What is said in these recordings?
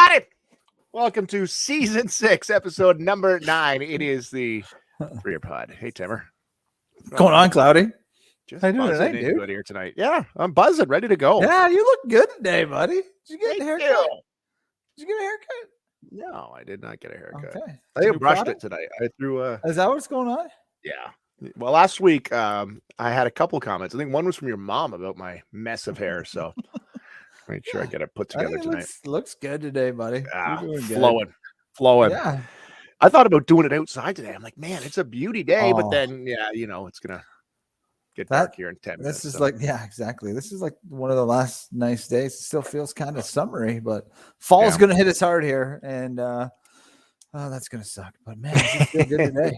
everybody. Welcome to season 6, episode number 9. It is the 3BeerPod. Hey, Timmer. What's going on, Cloudy? Just How you doing buzzing tonight, into dude? it here tonight. Yeah, I'm buzzing, ready to go. Yeah, you look good today, buddy. Did you get Thank a haircut? you. Did you get a haircut? No, I did not get a haircut. Okay. I think I New brushed product? it tonight. I threw Is that what's going on? yeah. Well, last week I had a couple comments. I think one was from your mom about my mess of hair. So make sure I get it put I together think it tonight. looks good today, buddy. You're doing good. Flowing. Yeah. I thought about doing it outside today. I'm like, man, it's a beauty day, but Oh. then it's gonna get dark here in 10 minutes. This is so. exactly. This is like one of the last nice days. It still feels kind of summery, but fall's gonna hit us hard here, and that's gonna suck. But man, it's feel good today.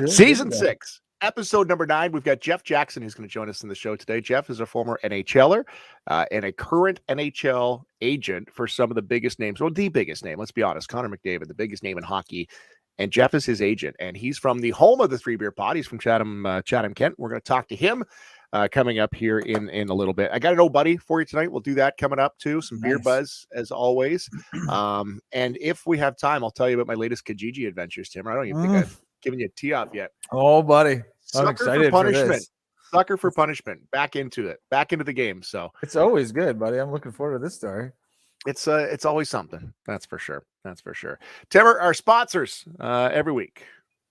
Season 6, episode number 9. We've got Jeff Jackson who's going to join us in the show today. Jeff is a former NHLer and a current NHL agent for some of the biggest names. Well, the biggest name, let's be honest, Connor McDavid, the biggest name in hockey. And Jeff is his agent, and he's from the home of the 3BeerPod. He's from Chatham, Kent. We're going to talk to him coming up here in a little bit. I got an old buddy for you tonight. We'll do that coming up too. Some beer buzz as always. And if we have time, I'll tell you about my latest Kijiji adventures, Tim. I don't even think I've given you a tee off yet. Oh, buddy. I'm excited for punishment. for this. Sucker for punishment. Back into the game. So it's always good, buddy. I'm looking forward to this story. It's always something. That's for sure. Timmer, our sponsors every week.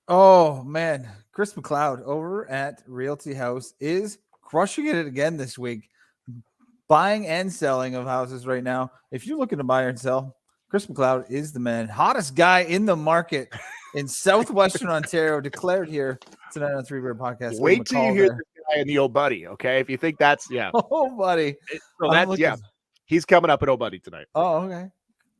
Oh man, Chris McLeod over at Realty House is crushing it again this week. Buying and selling of houses right now. If you're looking to buy or sell, Chris McLeod is the man. Hottest guy in the market in Southwestern Ontario, declared here tonight on 3Beer Podcast. Wait till you hear this guy and the old buddy, okay? If you think that's, Oh, buddy. So that's, he's coming up at old buddy tonight. Oh, okay.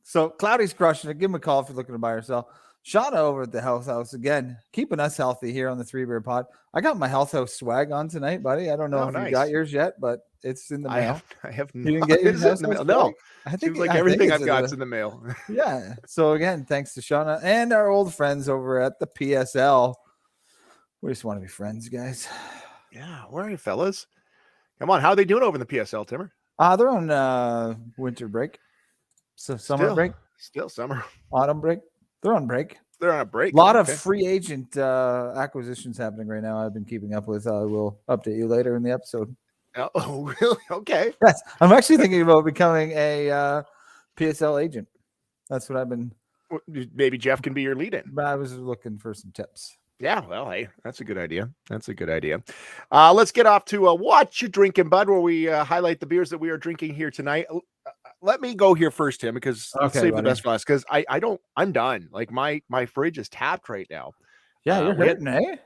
So Cloudy's crushing it. Give him a call if you're looking to buy or sell. Shauna over at the Health House again, keeping us healthy here on the 3BeerPod. I got my Health House swag on tonight, buddy. I don't know if you got yours yet, but it's in the mail. I have you didn't get yours in the mail? No, I think like everything I've got is in the mail. Yeah. So again, thanks to Shauna and our old friends over at the PSL. We just want to be friends, guys. Yeah, where are you, fellas? Come on, how are they doing over in the PSL, Timmer? They're on winter break. So summer break. Still summer. Autumn break. They're on break. They're on a break. A lot of free agent acquisitions happening right now. I've been keeping up with. I will update you later in the episode. Oh, really? Okay. Yes, I'm actually thinking about becoming a PSL agent. That's what I've been. Maybe Jeff can be your lead-in. But I was looking for some tips. Yeah, well, hey, that's a good idea. Let's get off to what you drinking, bud, where we highlight the beers that we are drinking here tonight. Let me go here first, Tim, because let's save the best for last. Because I'm done. Like my fridge is tapped right now. Yeah, you're hurting, eh?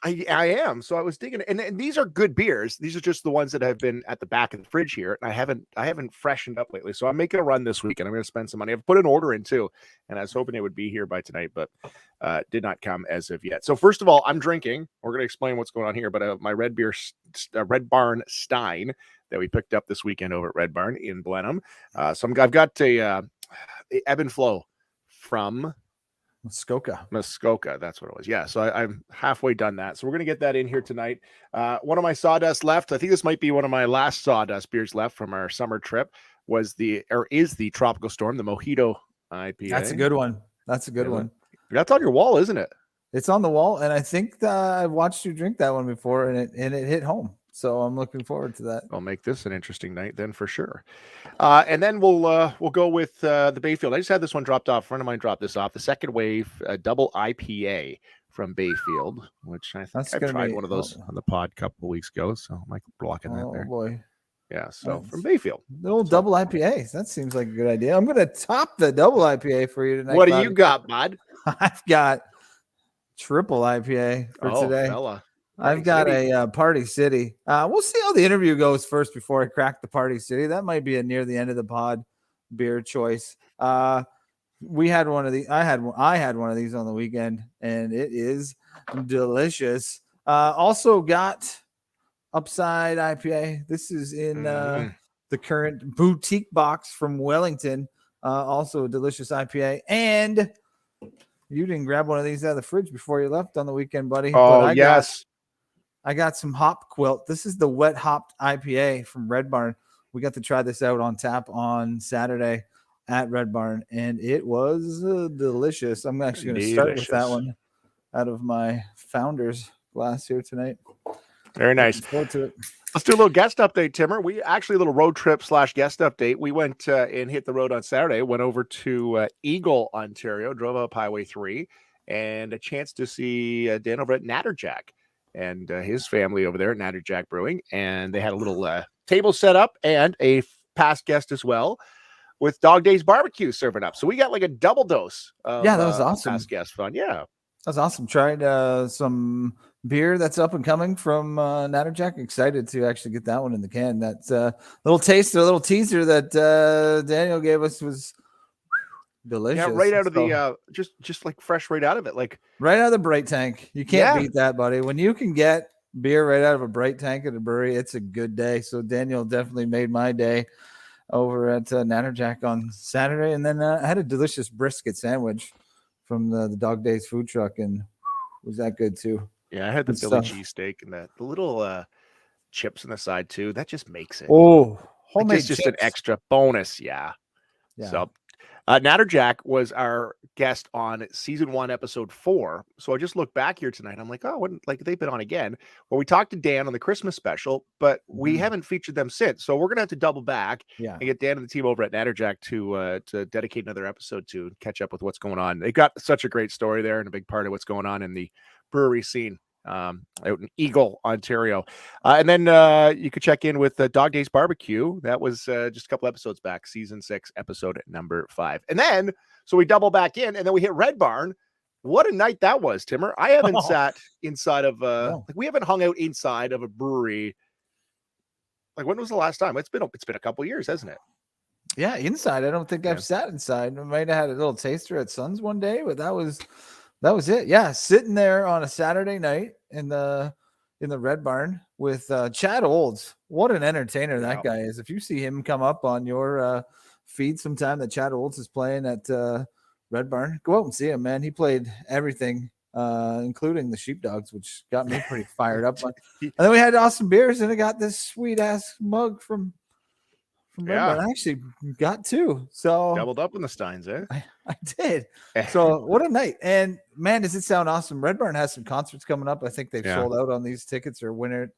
I am. So I was digging, and these are good beers. These are just the ones that have been at the back of the fridge here, and I haven't freshened up lately. So I'm making a run this week, and I'm going to spend some money. I've put an order in too, and I was hoping it would be here by tonight, but did not come as of yet. So first of all, I'm drinking. We're going to explain what's going on here, but my Red Red Barn Stein that we picked up this weekend over at Red Barn in Blenheim. So I've got a Ebb and Flow from Muskoka, that's what it was. Yeah, so I'm halfway done that. So we're going to get that in here tonight. One of my sawdust left, I think this might be one of my last sawdust beers left from our summer trip, is the Tropical Storm, the Mojito IPA. That's a good one. That's on your wall, isn't it? It's on the wall, and I think I watched you drink that one before, and it hit home. So I'm looking forward to that. I'll make this an interesting night then for sure. And then we'll go with the Bayfield. I just had this one dropped off. A friend of mine dropped this off. The Second Wave double IPA from Bayfield, which I think I tried one of those on the pod a couple of weeks ago. So I'm like blocking that there. Oh boy. Yeah. So from Bayfield. The old double IPA. That seems like a good idea. I'm going to top the double IPA for you tonight. What do you got, bud? I've got triple IPA for today. Fella. I've got a Party City. We'll see how the interview goes first before I crack the Party City. That might be a near the end of the pod beer choice. We had one of these. I had one of these on the weekend, and it is delicious. Also got Upside IPA. This is in the current boutique box from Wellington. Also a delicious IPA. And you didn't grab one of these out of the fridge before you left on the weekend, buddy. Oh, yes. I got some Hop Quilt. This is the wet hopped IPA from Red Barn. We got to try this out on tap on Saturday. at Red Barn, and it was delicious. I'm actually going to start with that one out of my founder's glass here tonight. Very nice. Looking forward to it. Let's do a little guest update, Timmer. We actually a little road trip / guest update. We went and hit the road on Saturday, went over to Eagle, Ontario, drove up Highway 3, and a chance to see Dan over at Natterjack and his family over there at Natterjack Brewing. And they had a little table set up and a past guest as well with Dog Days Barbecue serving up. So we got like a double dose of that was awesome. Past guest fun. Yeah. That's awesome. Tried some beer that's up and coming from Natterjack. Excited to actually get that one in the can. That's a little taster, a little teaser that Daniel gave us was delicious. Yeah, right out of the just like fresh right out of it, like right out of the bright tank. You can't beat that, buddy. When you can get beer right out of a bright tank at a brewery, it's a good day. So Daniel definitely made my day over at Natterjack on Saturday, and then I had a delicious brisket sandwich from the Dog Days food truck, and was that good too? Yeah, I had the Philly cheesesteak and the little chips on the side too. That just makes it. Oh, homemade just an extra bonus. Yeah. So Natterjack was our guest on season 1, episode 4. So I just looked back here tonight. I'm like, they've been on again. Well, we talked to Dan on the Christmas special, but we haven't featured them since. So we're gonna have to double back and get Dan and the team over at Natterjack to dedicate another episode to catch up with what's going on. They got such a great story there and a big part of what's going on in the brewery scene out in Eagle, Ontario. And then you could check in with Dog Days Barbecue. That was just a couple episodes back, season 6, episode number 5. And then, so we double back in, and then we hit Red Barn. What a night that was, Timmer. I haven't sat inside of, like we haven't hung out inside of a brewery. Like, when was the last time? It's been a couple years, hasn't it? Yeah, inside. I don't think I've sat inside. I might have had a little taster at Suns one day, but that was it. Yeah, sitting there on a Saturday night in the Red Barn with Chad Olds. What an entertainer that guy is. If you see him come up on your feed sometime that Chad Olds is playing at Red Barn, go out and see him, man. He played everything, including the Sheepdogs, which got me pretty fired up. And then we had awesome beers, and I got this sweet ass mug from Red Barn. I actually got 2. So doubled up in the Steins, eh? I did. So what a night. And man, does it sound awesome. Red Barn has some concerts coming up. I think they've sold out on these tickets, or winter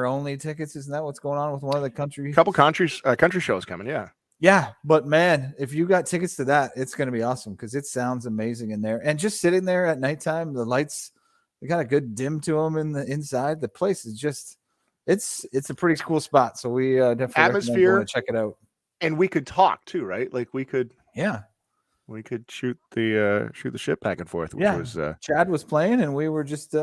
only tickets. Isn't that what's going on with one of the country shows coming? Yeah, but man, if you got tickets to that, it's going to be awesome because it sounds amazing in there. And just sitting there at nighttime, the lights, they got a good dim to them in the inside. The place is just, it's a pretty cool spot. So we definitely atmosphere, want to check it out. And we could talk too, right? Like we could shoot the ship back and forth. Which was Chad was playing, and we were just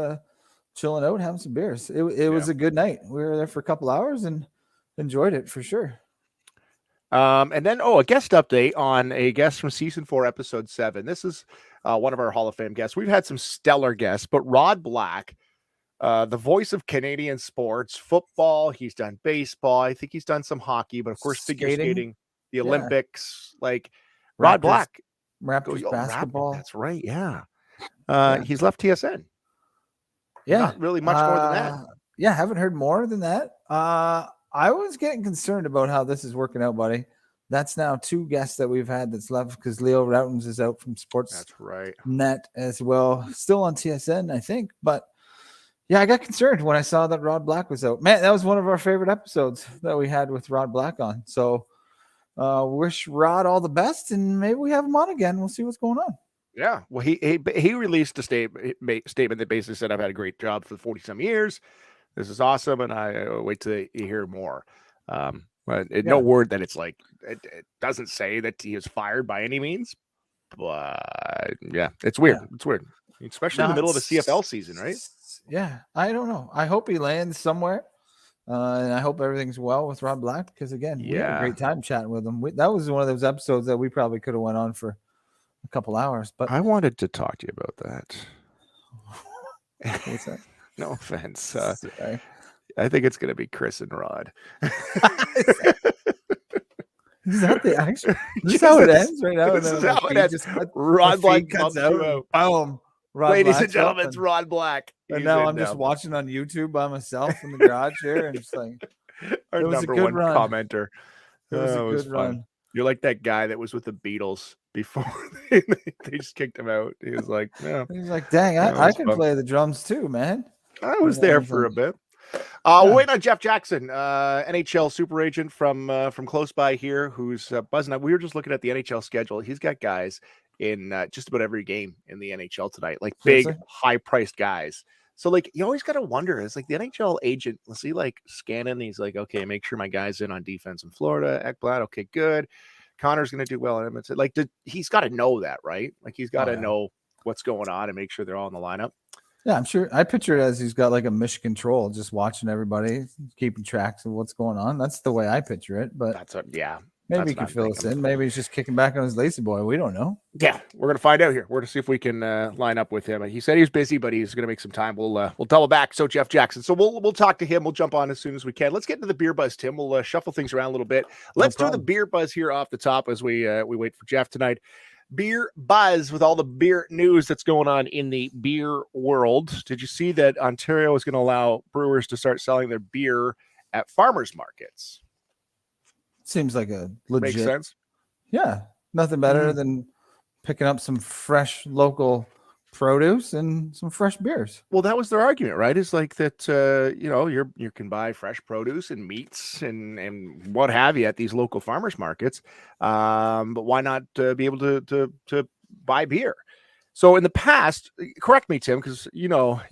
chilling out, having some beers. It was a good night. We were there for a couple hours and enjoyed it for sure. And then a guest update on a guest from season 4, episode 7. This is one of our Hall of Fame guests. We've had some stellar guests, but Rod Black, the voice of Canadian sports, football. He's done baseball. I think he's done some hockey, but of course, figure skating, the Olympics, like Rod Black. Raptors basketball. That's right. Yeah. He's left TSN. Yeah. Not really much more than that. Yeah. Haven't heard more than that. I was getting concerned about how this is working out, buddy. That's now 2 guests that we've had that's left because Leo Routens is out from Sports. That's right. Net as well. Still on TSN, I think. But yeah, I got concerned when I saw that Rod Black was out. Man, that was one of our favorite episodes that we had with Rod Black on. So wish Rod all the best, and maybe we have him on again. We'll see what's going on. Yeah. Well, he released a statement that basically said, I've had a great job for 40-some years. This is awesome, and I wait to hear more. But no word that it's like it doesn't say that he is fired by any means. But yeah, it's weird. It's weird, especially in the middle of a CFL season, right? Yeah, I don't know. I hope he lands somewhere, and I hope everything's well with Rod Black because again, we had a great time chatting with him. That was one of those episodes that we probably could have went on for a couple hours. But I wanted to talk to you about that. What's that? No offense. I think it's going to be Chris and Rod. Is that the actual? This is how it ends right now. This is how it ends. Rod Black comes out. Boom. Ladies and gentlemen, it's Rod Black. And now I'm just watching on YouTube by myself in the garage here, and just like our number one commenter. It was a good run. You're like that guy that was with the Beatles before they just kicked him out. He was like, "No." He's like, dang, I can play the drums too, man. I was there for a bit. We're waiting on Jeff Jackson, NHL super agent from close by here, who's buzzing up. We were just looking at the NHL schedule. He's got guys in just about every game in the NHL tonight, like big, high-priced guys. So, like, you always got to wonder, is like the NHL agent, let's see, like, scanning. He's like, okay, make sure my guy's in on defense in Florida. Ekblad, okay, good. Connor's going to do well. And like, he's got to know that, right? Like, he's got to know what's going on and make sure they're all in the lineup. Yeah, I'm sure. I picture it as he's got like a mission control, just watching everybody, keeping tracks of what's going on. That's the way I picture it. But maybe he can fill us in. Maybe he's just kicking back on his lazy boy. We don't know. Yeah, we're gonna find out here. We're gonna see if we can line up with him. He said he was busy, but he's gonna make some time. We'll double back. So Jeff Jackson. So we'll talk to him. We'll jump on as soon as we can. Let's get into the beer buzz, Tim. We'll shuffle things around a little bit. Let's do the beer buzz here off the top as we wait for Jeff tonight. Beer buzz with all the beer news that's going on in the beer world. Did you see that Ontario is going to allow brewers to start selling their beer at farmers markets? Seems like a legit. Makes sense. Yeah, nothing better than picking up some fresh local produce and some fresh beers. Well, that was their argument, right? It's like that, you can buy fresh produce and meats and what have you at these local farmers markets. But why not be able to buy beer? So in the past, correct me, Tim, because you know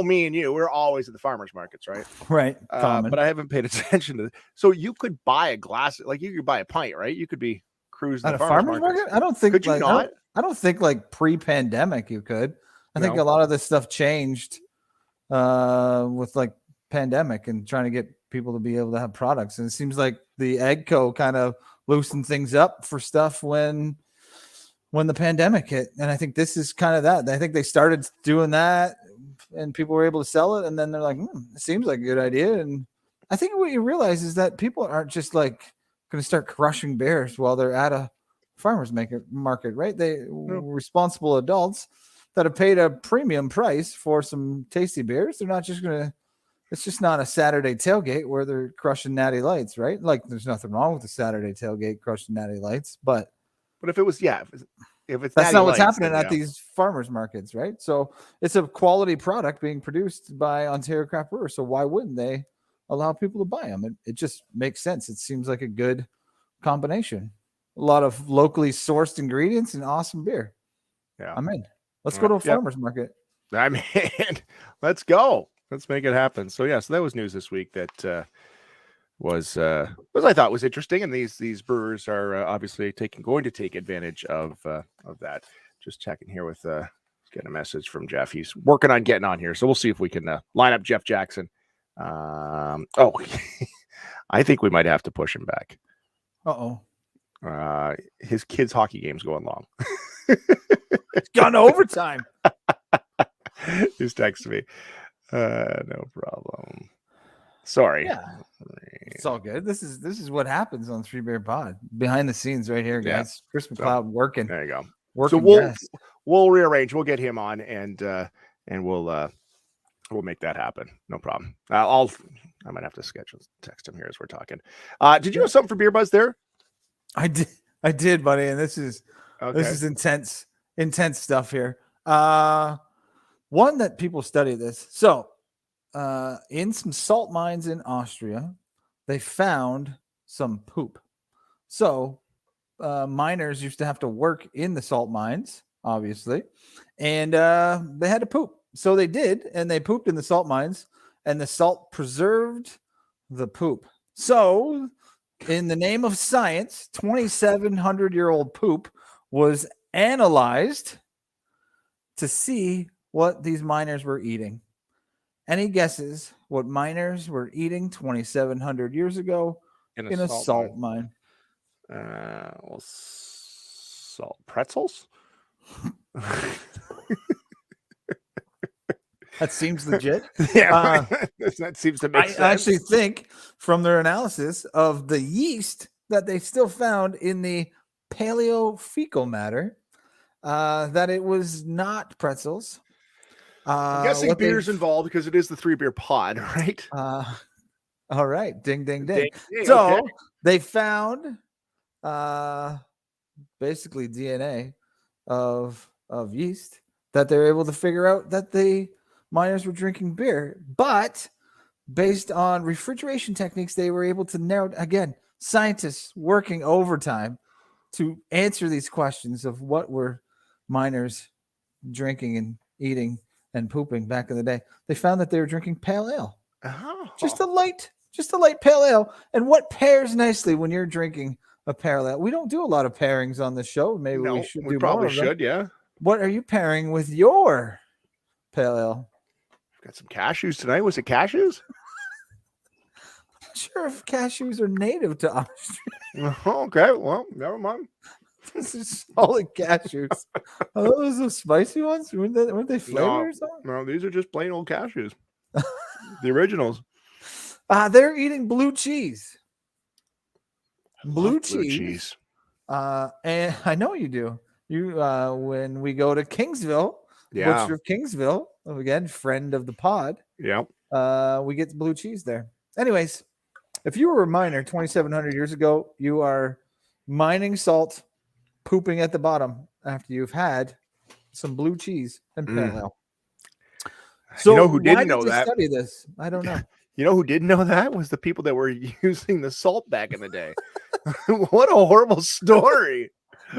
me and you, we're always at the farmers markets, right? Right. But I haven't paid attention to it. So you could buy a glass, like you could buy a pint, right? You could be cruising at a farmers market. I don't think. Could you not? I don't think like pre-pandemic you could. I think a lot of this stuff changed with like pandemic and trying to get people to be able to have products. And it seems like the Egco kind of loosened things up for stuff when the pandemic hit. And I think this is kind of that. I think they started doing that and people were able to sell it. And then they're like, it seems like a good idea. And I think what you realize is that people aren't just like going to start crushing bears while they're at a farmer's market, right? They responsible adults that have paid a premium price for some tasty beers. They're not just going to, it's just not a Saturday tailgate where they're crushing Natty Lights, right? Like there's nothing wrong with a Saturday tailgate crushing Natty Lights, but if it was, if it's that's not what's happening at these farmers markets, right? So it's a quality product being produced by Ontario craft brewers. So why wouldn't they allow people to buy them? It just makes sense. It seems like a good combination. A lot of locally sourced ingredients and awesome beer. Yeah, I'm in. Let's go to a farmer's market. I'm in. Let's go. Let's make it happen. So so that was news this week that was I thought was interesting, and these brewers are obviously going to take advantage of that. Just checking here with getting a message from Jeff. He's working on getting on here, so we'll see if we can line up Jeff Jackson. I think we might have to push him back. His kids' hockey game's going long. It's gone to overtime. Just text me. No problem. Sorry. Yeah. It's all good. This is what happens on 3BeerPod. Behind the scenes right here, guys. Chris McLeod working. There you go. Working. So we'll rearrange. We'll get him on and we'll make that happen. No problem. I might have to text him here as we're talking. Did you have something for Beer Buzz there? I did, buddy. And this is intense stuff here. One that people study this. So in some salt mines in Austria, they found some poop. So miners used to have to work in the salt mines, obviously, and they had to poop. So they did, and they pooped in the salt mines, and the salt preserved the poop. So in the name of science, 2,700-year-old poop was analyzed to see what these miners were eating. Any guesses what miners were eating 2,700 years ago in a salt mine? Salt pretzels? That seems legit. Yeah, that seems to make sense. I actually think from their analysis of the yeast that they still found in the paleofecal matter, that it was not pretzels. I'm guessing beer's involved because it is the 3BeerPod, right? All right. Ding, ding, ding. So they found basically DNA of yeast that they're able to figure out that the miners were drinking beer. But based on refrigeration techniques, they were able to narrow, again, scientists working overtime to answer these questions of what were miners drinking and eating and pooping back in the day. They found that they were drinking pale ale. Oh. Just a light pale ale. And what pairs nicely when you're drinking a pale ale? We don't do a lot of pairings on the show. Maybe we should do probably more of them. should, yeah. What are you pairing with your pale ale? Got some cashews tonight. Was it cashews? I'm not sure if cashews are native to Austria. Okay, well, never mind. This is solid cashews. Are those the spicy ones? Weren't they flavored or something? No, these are just plain old cashews. The originals. They're eating blue cheese. Blue cheese. And I know you do. You when we go to Kingsville, Butcher of Kingsville, again, friend of the pod. Yeah. We get blue cheese there. Anyways, if you were a miner 2,700 years ago, you are mining salt, pooping at the bottom after you've had some blue cheese and pale ale. So you know who didn't why know did that? Study this. I don't know. You know who didn't know that was the people that were using the salt back in the day. What a horrible story.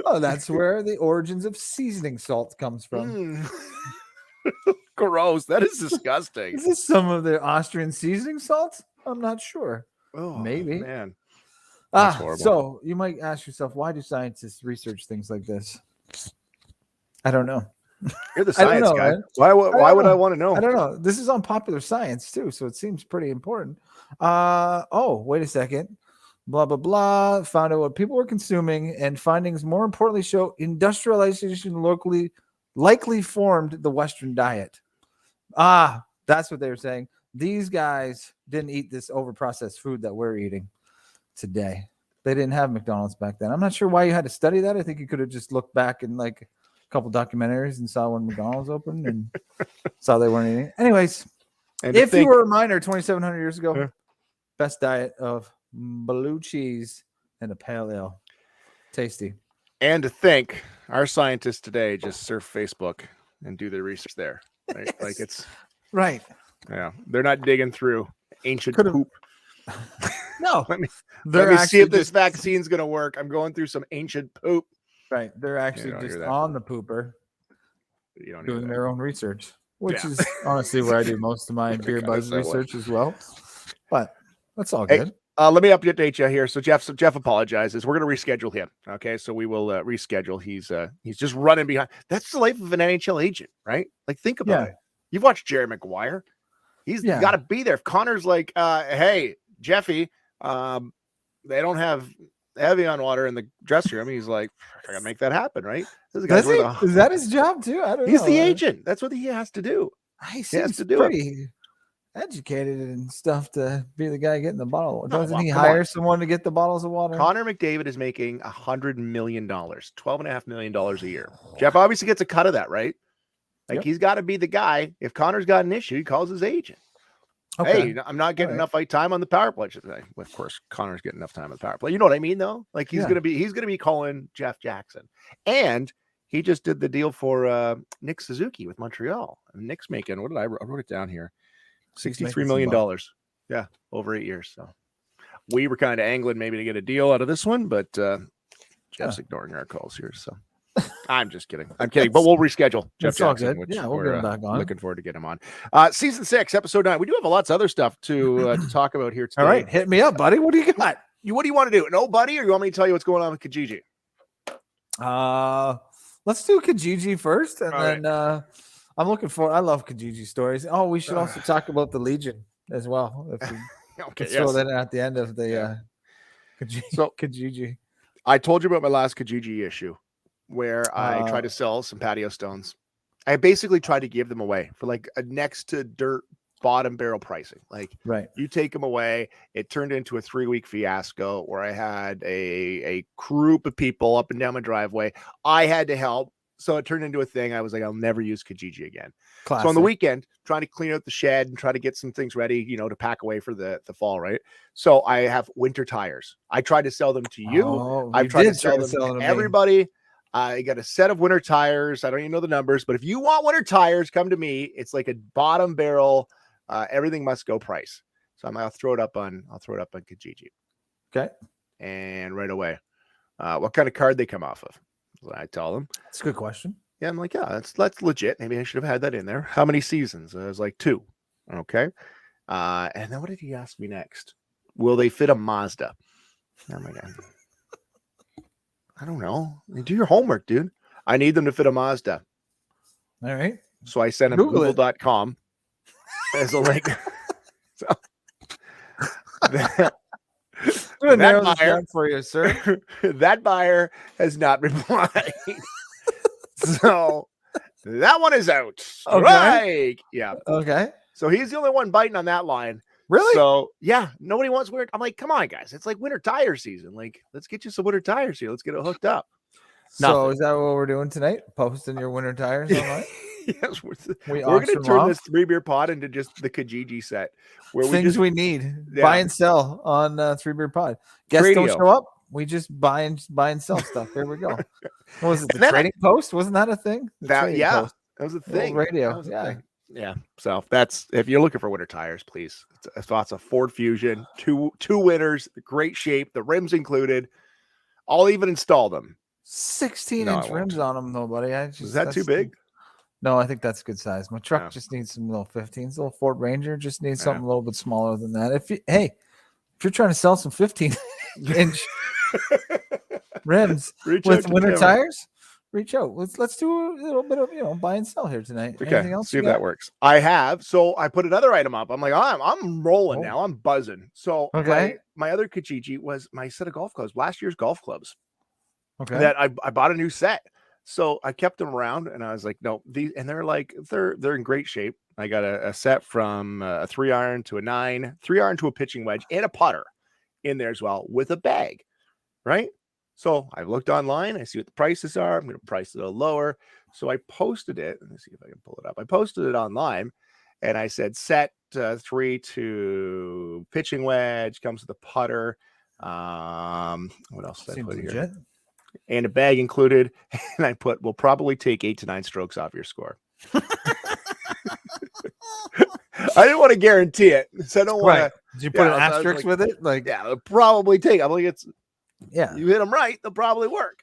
Oh, that's where the origins of seasoning salt comes from. Gross. That is disgusting. Is this some of the Austrian seasoning salt? I'm not sure. Oh, maybe. Man. That's horrible. So you might ask yourself, why do scientists research things like this? I don't know. You're the science guy. Man. Why would I want to know? I don't know. This is on Popular Science too, so it seems pretty important. Wait a second. Blah, blah, blah. Found out what people were consuming, and findings more importantly show industrialization likely formed the Western diet. That's what they were saying. These guys didn't eat this overprocessed food that we're eating today. They didn't have McDonald's back then. I'm not sure why you had to study that. I think you could have just looked back in like a couple documentaries and saw when McDonald's opened and saw they weren't eating. Anyways, if you were a miner 2,700 years ago, best diet of blue cheese and a pale ale. Tasty. And to think our scientists today just surf Facebook and do their research there. Right? Yes. Like it's right. Yeah. They're not digging through ancient poop. No. Let me see if this vaccine's going to work. I'm going through some ancient poop. Right. They're actually just on the pooper doing their own research, which is honestly where I do most of my beer buzz research as well. But that's all good. Let me update you here. So Jeff apologizes. We're going to reschedule him. Okay. So we will reschedule. He's just running behind. That's the life of an NHL agent, right? Like think about it. You've watched Jerry Maguire. He's got to be there. If Connor's like, hey, Jeffy, they don't have Evian water in the dressing room. He's like, I gotta make that happen, right? Is that his job too? I don't know. He's the agent. That's what he has to do. He has to do it. Educated and stuff to be the guy getting the bottle. Doesn't he hire someone to get the bottles of water? Connor McDavid is making $100 million, $12.5 million a year. Jeff obviously gets a cut of that, right? Like he's got to be the guy. If Connor's got an issue, he calls his agent. Okay. Hey, I'm not getting enough time on the power play. Of course, Connor's getting enough time on the power play. You know what I mean, though? Like he's gonna be calling Jeff Jackson, and he just did the deal for Nick Suzuki with Montreal. And Nick's making I wrote it down here, $63 million. Yeah, over 8 years. So we were kind of angling maybe to get a deal out of this one, but Jeff's ignoring our calls here. So I'm just kidding. I'm kidding, but we'll reschedule Jeff Jackson. Which we'll get him back on. Looking forward to get him on. Season 6, episode 9. We do have lots of other stuff to talk about here today. All right, hit me up, buddy. What do you got? What do you want to do? No, buddy, or you want me to tell you what's going on with Kijiji? Let's do Kijiji first, and then I'm looking for. I love Kijiji stories. Oh, we should also talk about the Legion as well. If we throw that at the end of the Kijiji. I told you about my last Kijiji issue, where I tried to sell some patio stones. I basically tried to give them away for like a next to dirt bottom barrel pricing. Like you take them away. It turned into a 3-week fiasco where I had a group of people up and down my driveway. I had to help So it turned into a thing. I was like, I'll never use Kijiji again. Classic. So on the weekend, trying to clean out the shed and try to get some things ready, to pack away for the fall, right? So I have winter tires. I tried to sell them to you. I've tried to sell them to everybody. I got a set of winter tires. I don't even know the numbers, but if you want winter tires, come to me. It's like a bottom barrel, everything must go price. So I'll throw it up on Kijiji. Okay. And right away, what kind of card they come off of? I tell them. That's a good question. Yeah, I'm like, yeah, that's legit. Maybe I should have had that in there. How many seasons? I was like 2. Okay. And then what did he ask me next? Will they fit a Mazda? Oh my God. I don't know. Do your homework, dude. I need them to fit a Mazda. All right. So I sent him Google.com as a link. So that buyer for you, sir. That buyer has not replied. So that one is out. Okay. Right. Yeah. Okay. So he's the only one biting on that line. Really? So yeah, nobody wants winter. I'm like, come on, guys. It's like winter tire season. Like, let's get you some winter tires here. Let's get it hooked up. So is that what we're doing tonight? Posting your winter tires online? Yes, we're going to turn this 3BeerPod into just the Kijiji set. Where we need. Yeah. Buy and sell on 3BeerPod. Guests don't show up. We just buy and sell stuff. There we go. What was it? The trading post? Wasn't that a thing? That was a thing. Radio. Yeah. So that's, if you're looking for winter tires, please. It's a Ford Fusion, two winners, great shape, the rims included. I'll even install them. 16-inch rims on them, though, buddy. Is that too big? No, I think that's good size. My truck just needs some little 15s. Little Ford Ranger just needs something a little bit smaller than that. If you're trying to sell some 15-inch rims with winter tires, reach out. Let's do a little bit of buy and sell here tonight. Okay, anything else? See if that works. I have. So I put another item up. I'm like, I'm rolling now. I'm buzzing. So my other Kijiji was my set of golf clubs, last year's golf clubs. Okay. That I bought a new set. So I kept them around and I was like, no, these, and they're in great shape. I got a set from a 3-iron to a 9, 3-iron to a pitching wedge, and a putter in there as well with a bag. Right. So I looked online. I see what the prices are. I'm going to price it a little lower. So I posted it. Let me see if I can pull it up. I posted it online and I said, set 3 to pitching wedge, comes with a putter. What else did I put here? And a bag included. And I put, we'll probably take 8 to 9 strokes off your score. I didn't want to guarantee it. So I don't want to. Did you put an asterisk with it? Like, yeah, it'll probably take. I'm like, you hit them right, they'll probably work.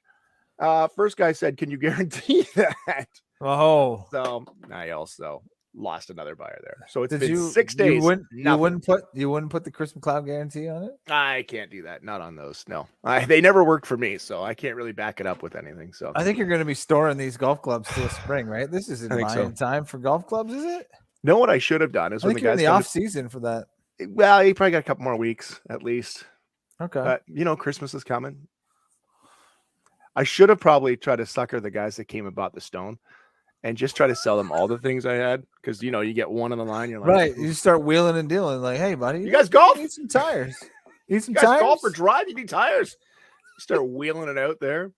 First guy said, can you guarantee that? Oh. So I also lost another buyer there. So it's been 6 days. You wouldn't put the Chris McLeod guarantee on it? I can't do that. Not on those. No. They never worked for me, so I can't really back it up with anything. So I think you're going to be storing these golf clubs till spring, right? This isn't buying time for golf clubs, is it? No, what I should have done is when the guys in the off season for that. Well, you probably got a couple more weeks at least. Okay. But Christmas is coming. I should have probably tried to sucker the guys that came and bought the stone and just try to sell them all the things I had. Because, you get one on the line. You're like, right. You start wheeling and dealing. Like, hey, buddy. You guys golf? Need some tires. Need some tires? Golf or drive? You need tires? You start wheeling it out there.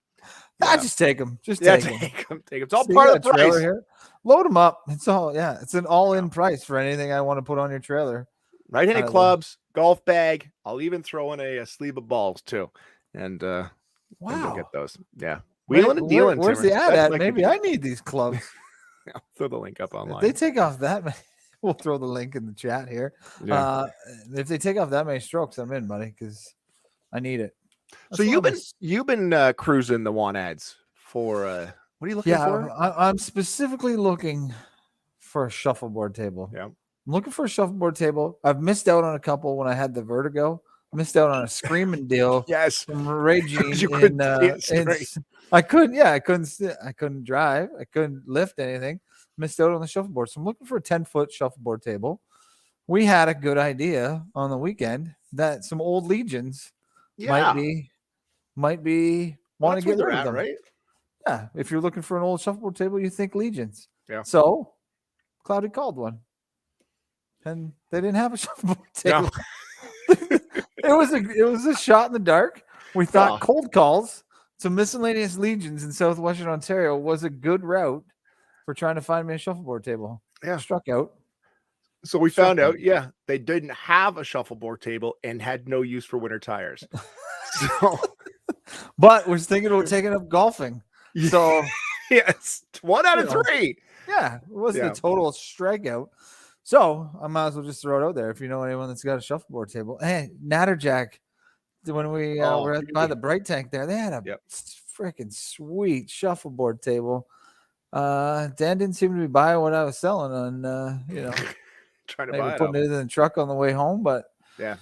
Yeah. Just take them. Take them. Take them. It's all part of the price. Here. Load them up. It's all, it's an all-in price for anything I want to put on your trailer. Right-handed clubs, golf bag. I'll even throw in a sleeve of balls too. And wow, and get those. Yeah. Wheeling and dealing. Where's the ad at? Maybe I need these clubs. I'll throw the link up online. If they take off that, we'll throw the link in the chat here. Yeah. If they take off that many strokes, I'm in, buddy, because I need it. So you've been cruising the want ads for what are you looking for? I'm specifically looking for a shuffleboard table. Yeah. I'm looking for a shuffleboard table. I've missed out on a couple when I had the vertigo. Missed out on a screaming deal. Yes. From Ray Jean. I couldn't drive. I couldn't lift anything. Missed out on the shuffleboard. So I'm looking for a 10-foot shuffleboard table. We had a good idea on the weekend that some old Legions might be want to get rid of them. Right? Yeah. If you're looking for an old shuffleboard table, you think Legions. Yeah. So Cloudy called one. And they didn't have a shuffleboard table. No. It was a shot in the dark. We thought cold calls So miscellaneous legions in southwestern Ontario was a good route for trying to find me a shuffleboard table. Yeah. Struck out. So we found out, they didn't have a shuffleboard table and had no use for winter tires. So, but we're thinking about taking up golfing. So yes, 1 out of 3. Yeah, it wasn't a total strikeout. So I might as well just throw it out there. If you know anyone that's got a shuffleboard table, hey, Natterjack, when we were by the Bright Tank there, they had a freaking sweet shuffleboard table. Dan didn't seem to be buying what I was selling on, trying to maybe buy it putting it in the truck on the way home. But yeah,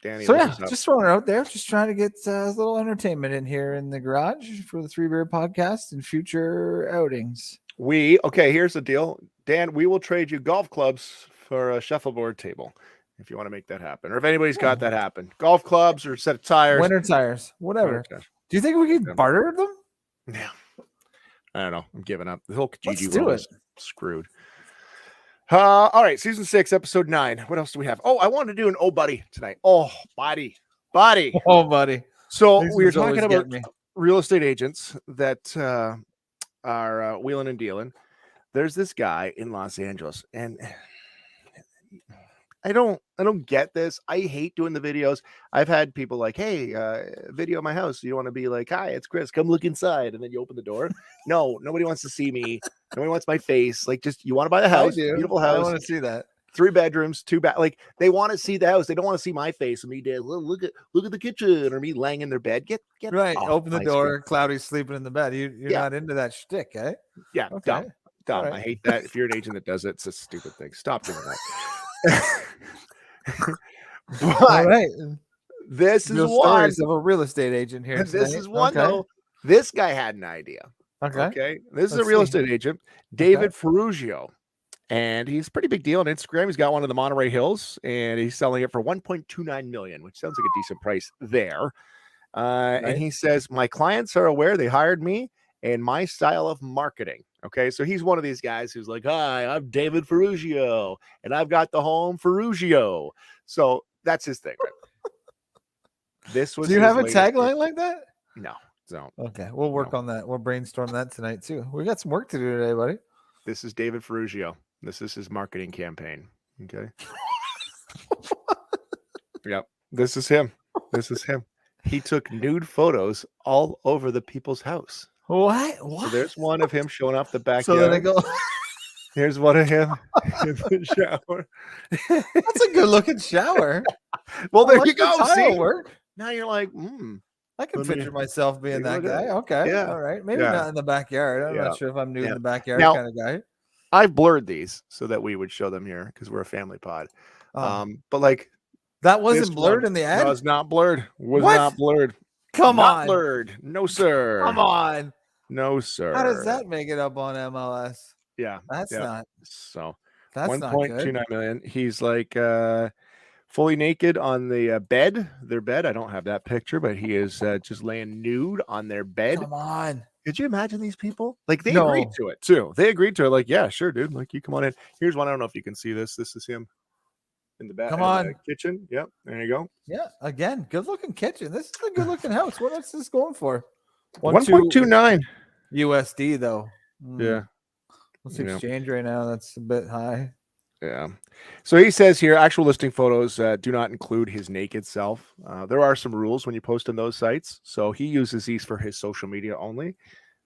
Danny. So just throwing it out there, just trying to get a little entertainment in here in the garage for the 3 Beer podcast and future outings. Here's the deal, Dan. We will trade you golf clubs for a shuffleboard table if you want to make that happen, or if anybody's got that happen. Golf clubs or a set of tires, winter tires, whatever. Do you think we could barter them? Yeah, I don't know. I'm giving up. The whole Kijiji world is screwed. All right, season 6, episode 9. What else do we have? Oh, I wanted to do an buddy tonight. Oh, buddy. Oh, buddy. So we were talking about real estate agents that are wheeling and dealing. There's this guy in Los Angeles, and I don't get this. I hate doing the videos. I've had people like, hey, video my house. You want to be like, hi, it's Chris. Come look inside. And then you open the door. No, nobody wants to see me. Nobody wants my face. Like, just, you want to buy the house, beautiful house. I want to see that. 3 bedrooms, 2 bath. Like, they want to see the house. They don't want to see my face and me dead. Look at the kitchen, or me laying in their bed. Get right. Open the door. Cloudy's sleeping in the bed. You're not into that shtick, eh? Yeah. Okay. Dumb. Right. I hate that. If you're an agent that does it, it's a stupid thing. Stop doing that. But all right. This is one of a real estate agent here. This is one though. This guy had an idea. Okay. This is a real estate agent, David Ferrugio. And he's a pretty big deal on Instagram. He's got one in the Monterey Hills, and he's selling it for $1.29 million, which sounds like a decent price there. And he says, my clients are aware they hired me and my style of marketing. Okay, so he's one of these guys who's like, hi, I'm David Ferrugio, and I've got the home Ferrugio. So that's his thing. Right? This was. Do you have a tagline like that? No, don't. Okay, we'll work on that. We'll brainstorm that tonight too. We got some work to do today, buddy. This is David Ferrugio. This is his marketing campaign. Okay. Yep. This is him. He took nude photos all over the people's house. What? So there's one of him showing off the backyard. So then I go. Here's one of him in the shower. That's a good looking shower. Well, there you go. See, work. Now you're like, I can picture myself being that guy. Okay. Yeah. All right. Maybe not in the backyard. I'm not sure if I'm nude in the backyard kind of guy. I've blurred these so that we would show them here because we're a family pod. But like that wasn't blurred in the ad. No, it's not blurred. Not blurred. Come on. Not blurred. No, sir. Come on. No, sir. How does that make it up on MLS? Yeah. That's not. So that's 1.29 million. He's like fully naked on the bed. Their bed. I don't have that picture, but he is just laying nude on their bed. Come on. Could you imagine these people? Like they agreed to it too. They agreed to it. Like, yeah, sure, dude. Like, you come on in. Here's one. I don't know if you can see this. This is him in the back. Come on, kitchen. Yep, there you go. Yeah, again, good looking kitchen. This is a good looking house. What else is this going for? 1.29 USD though. Yeah. Let's exchange right now. That's a bit high. Yeah. So he says here, actual listing photos do not include his naked self. There are some rules when you post on those sites. So he uses these for his social media only.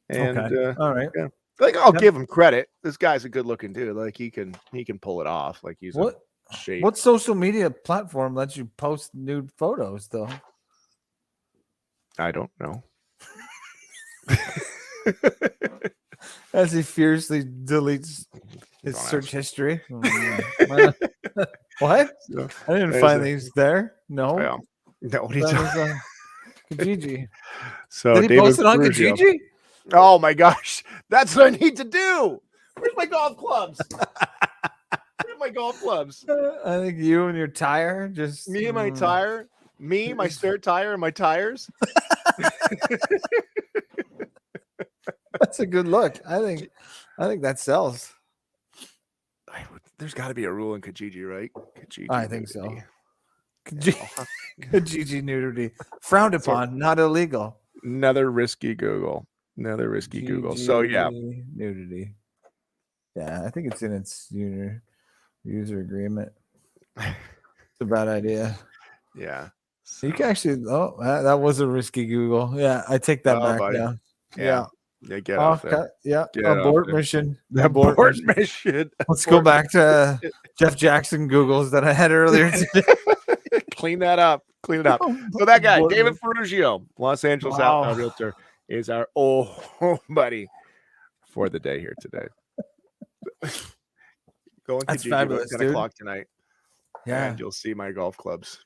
And all right. Yeah. Like, I'll give him credit. This guy's a good looking dude. Like he can pull it off. Like he's what social media platform lets you post nude photos though? I don't know. As he fiercely deletes his search history. What? I didn't find these there. No. Yeah. No, what Kijiji. So did he post it on Kijiji? Oh my gosh. That's what I need to do. Where's my golf clubs? Where's my golf clubs? I think you and your tire. Just me and my tire. Me, my spare tire, and my tires. That's a good look. I think that sells. There's got to be a rule in Kijiji, right? Kijiji I think so. Kijiji nudity frowned upon, not illegal. Another risky Google. So yeah, GG nudity. Yeah, I think it's in its user agreement. It's a bad idea. yeah. So you can actually. Oh, that was a risky Google. Yeah, I take that back buddy. now. Yeah. Get off there. Yeah, Get abort off there. mission. Abort mission. Let's go back to Jeff Jackson Googles that I had earlier today. Clean that up. Clean it up. So that guy, David Ferrugio, Los Angeles realtor, is our buddy for the day here today. Going That's to fabulous, 10 dude. o'clock tonight. Yeah. And you'll see my golf clubs.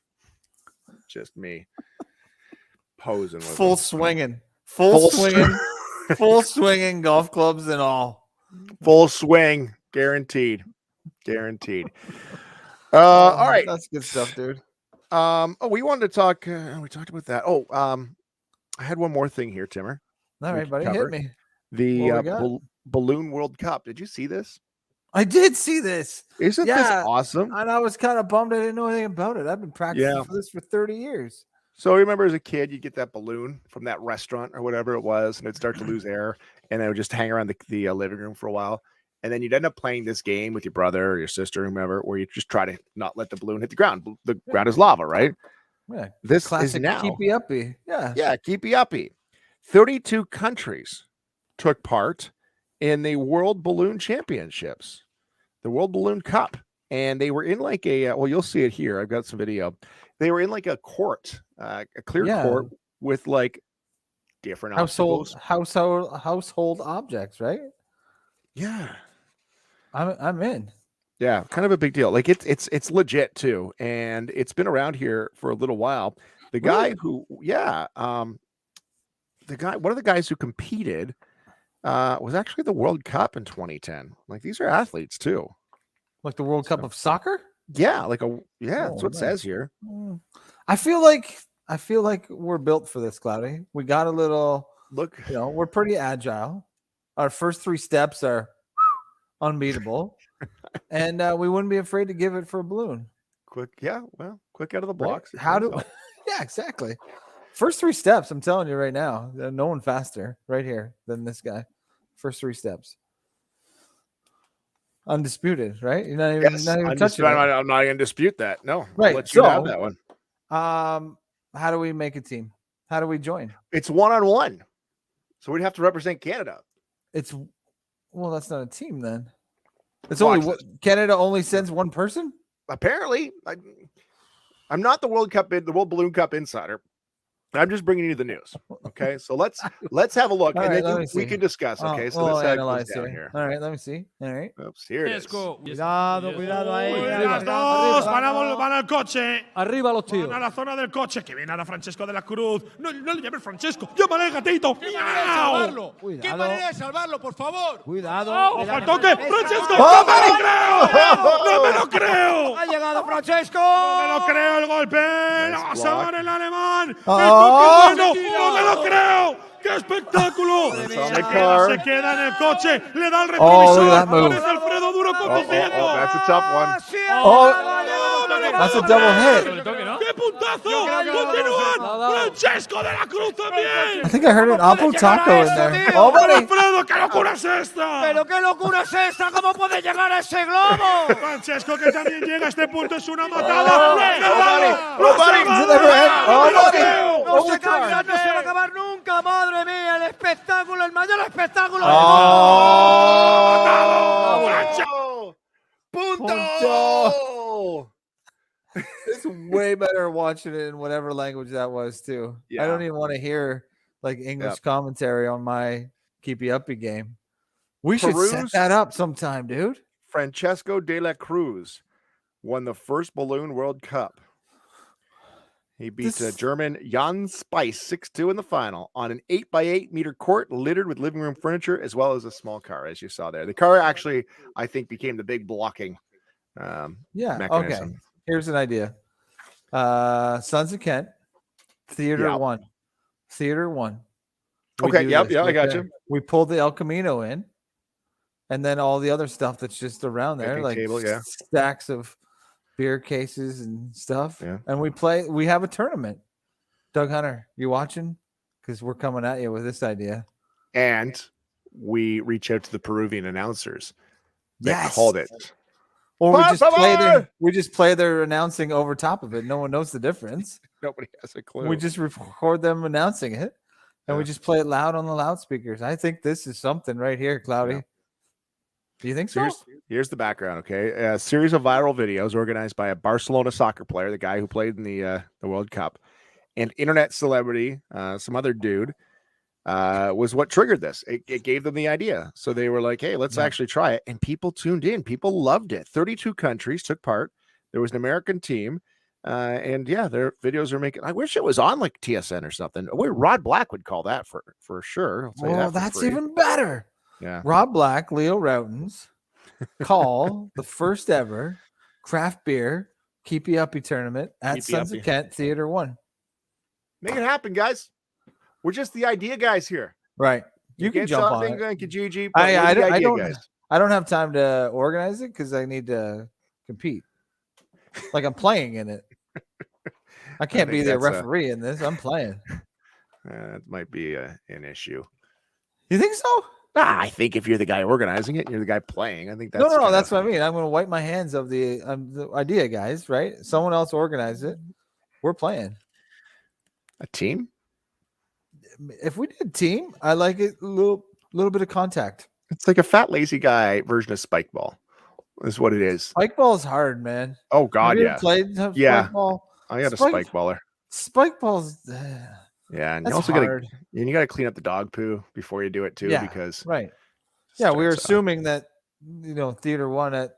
Just me posing with full them. swinging. Full swinging golf clubs and all. Full swing. Guaranteed. All right. That's good stuff, dude. We wanted to talk. We talked about that. I had one more thing here, Timmer. All right, buddy. Hit me. The Balloon World Cup. Did you see this? I did see this. Isn't this awesome? And I was kind of bummed I didn't know anything about it. I've been practicing for this for 30 years. So remember as a kid, you get that balloon from that restaurant or whatever it was, and it'd start to lose air, and it would just hang around the living room for a while. And then you'd end up playing this game with your brother or your sister or whomever, where you just try to not let the balloon hit the ground. The ground is lava, right? Yeah. This classic is now. Keepy uppy. Yeah. Yeah, keepy uppy. 32 countries took part in the World Balloon Championships, the World Balloon Cup. And they were in like you'll see it here. I've got some video. They were in like a court, a clear court with like different household objects, right? Yeah. I'm in. Yeah, kind of a big deal. Like it's legit too, and it's been around here for a little while. The guy one of the guys who competed was actually the World Cup in 2010. Like these are athletes too. Like the World Cup of soccer? Yeah, that's what it says here. I feel like we're built for this, Cloudy. We got a little look, we're pretty agile. Our first 3 steps are unbeatable. And we wouldn't be afraid to give it for a balloon. Quick out of the blocks. Right? Yeah, exactly. First 3 steps, I'm telling you right now. No one faster right here than this guy. First 3 steps. Undisputed, right? You're not even touching it. I'm not going to dispute that. No. Right. I'll let you have that one. How do we make a team? How do we join? It's 1-on-1. So we'd have to represent Canada. That's not a team then. It's only Canada only sends one person? Apparently. I'm not the World Balloon Cup insider. I'm just bringing you the news. Okay, so let's have a look, and then we can discuss. Okay, so let's analyze down here. All right, let me see. All right. Oops, here it is. Cuidado ahí. Las dos van al coche. Arriba los tíos. Van a la zona del coche. Que viene ahora Francesco de la Cruz. No le llames Francesco. Llámale al gatito. ¿Qué manera de salvarlo, por favor? Cuidado. ¡Ojo al toque! ¡Francesco! ¡No me lo creo! ¡No me lo creo! ¡Ha llegado Francesco! ¡No me lo creo el golpe! ¡No se va el alemán! ¡Oh! ¡No me lo creo! ¡Qué espectáculo! Se queda en el coche, le da el retrovisor. Aparece Alfredo Duro conduciendo. That's a tough one. That's a double hit. ¡Qué puntazo! ¡Continúan! ¡Francesco de la Cruz también! I think I heard an apple taco in there. Oh, buddy. ¡Alfredo, qué locura es esta! ¿Pero qué locura es esta? ¿Cómo puede llegar a ese globo? Francesco, que también llega a este punto, es una matada. No se caiga, no se va a acabar nunca, madre mía, el espectáculo, el mayor espectáculo. Punto! It's way better watching it in whatever language that was too. Yeah. I don't even want to hear like English commentary on my Keepy Uppy game. We should set that up sometime, dude. Francesco de la Cruz won the first Balloon World Cup. He beat German Jan Spice 6-2 in the final on an 8x8 meter court littered with living room furniture as well as a small car, as you saw there. The car actually, I think, became the big blocking mechanism. Okay. Here's an idea. Sons of Kent, Theater 1. Theater 1. Okay, I got you. We pulled the El Camino in, and then all the other stuff that's just around there, like stacks of beer cases and stuff. Yeah. And we have a tournament. Doug Hunter, you watching? because we're coming at you with this idea. And we reach out to the Peruvian announcers that called it. Or we just play their announcing over top of it. No one knows the difference. Nobody has a clue. We just record them announcing it, and we just play it loud on the loudspeakers. I think this is something right here, Cloudy. Yeah. Do you think so? Here's the background, okay? A series of viral videos organized by a Barcelona soccer player, the guy who played in the World Cup, and internet celebrity, some other dude, was what triggered this. It gave them the idea. So they were like, hey, let's actually try it. And people tuned in. People loved it. 32 countries took part. There was an American team. And yeah, their videos are making. I wish it was on like TSN or something. Rod Black would call that for sure. Well, that's even better. Yeah. Rob Black, Leo Routens call the first ever craft beer Keepy Uppy tournament at Sons of Kent Theater 1. Make it happen, guys. We're just the idea guys here. Right. You can jump on it. Kijiji, I don't have time to organize it because I need to compete. Like I'm playing in it. I can't be the referee in this. I'm playing. That might be an issue. You think so? I think if you're the guy organizing it and you're the guy playing, I think that's no. That's what I mean. I'm going to wipe my hands of the idea, guys. Right? Someone else organized it. We're playing a team. If we did team, I like it. A little bit of contact. It's like a fat lazy guy version of spike ball. Is what it is. Spike ball is hard, man. Oh God, yeah. Played spike ball? I got a spike baller. Spike balls. Yeah, and you also got to clean up the dog poo before you do it too, because right. Yeah, we were assuming that Theater 1 at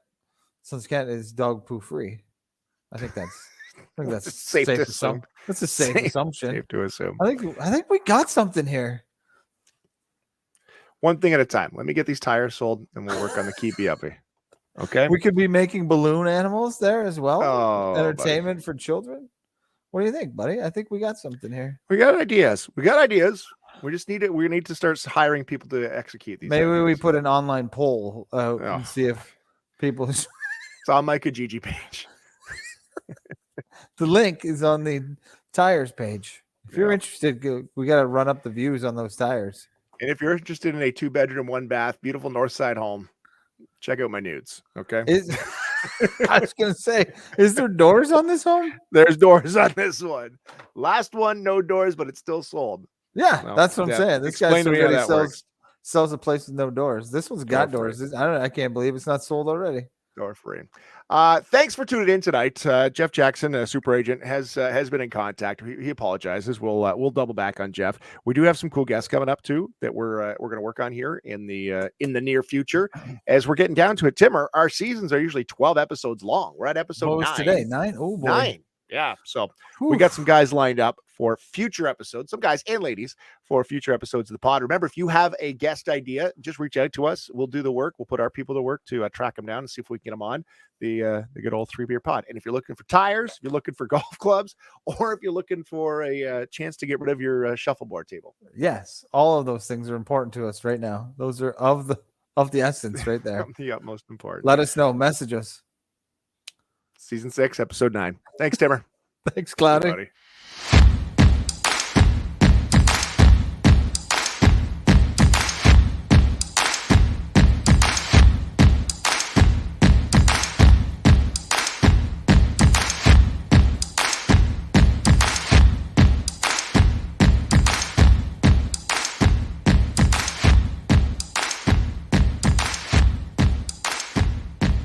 Sons of Kent is dog poo free. I think that's safe to assume. That's a safe assumption. Safe to assume. I think we got something here. One thing at a time. Let me get these tires sold, and we'll work on the Keepy Uppy. Okay. We could be making balloon animals there as well. Oh, entertainment for children. What do you think, buddy? I think we got something here. We got ideas. We just need it. We need to start hiring people to execute these. Maybe we put an online poll and see if people. It's on my Kijiji page. The link is on the tires page. If you're interested, we got to run up the views on those tires. And if you're interested in a 2-bedroom, 1-bath, beautiful north side home, check out my nudes. Okay. I was going to say, is there doors on this home? There's doors on this one. Last one, no doors, but it's still sold. Yeah, that's what I'm saying. This guy sells a place with no doors. This one's got doors. I can't believe it's not sold already. Door free. Thanks for tuning in tonight. Jeff Jackson, a super agent, has been in contact. He apologizes. We'll double back on Jeff. We do have some cool guests coming up too that we're going to work on here in the near future. As we're getting down to it, Timmer, our seasons are usually 12 episodes long. We're at episode 9 today. 9. Oh boy. 9. Yeah. So we got some guys lined up for future episodes, some guys and ladies for future episodes of the pod. Remember, if you have a guest idea, just reach out to us. We'll do the work. We'll put our people to work to track them down and see if we can get them on the good old 3BeerPod. And if you're looking for tires, if you're looking for golf clubs, or if you're looking for a chance to get rid of your shuffleboard table. Yes. All of those things are important to us right now. Those are of the essence right there. The utmost important. Let us know. Message us. Season 6, episode 9. Thanks, Timmer. Thanks, Cloudy.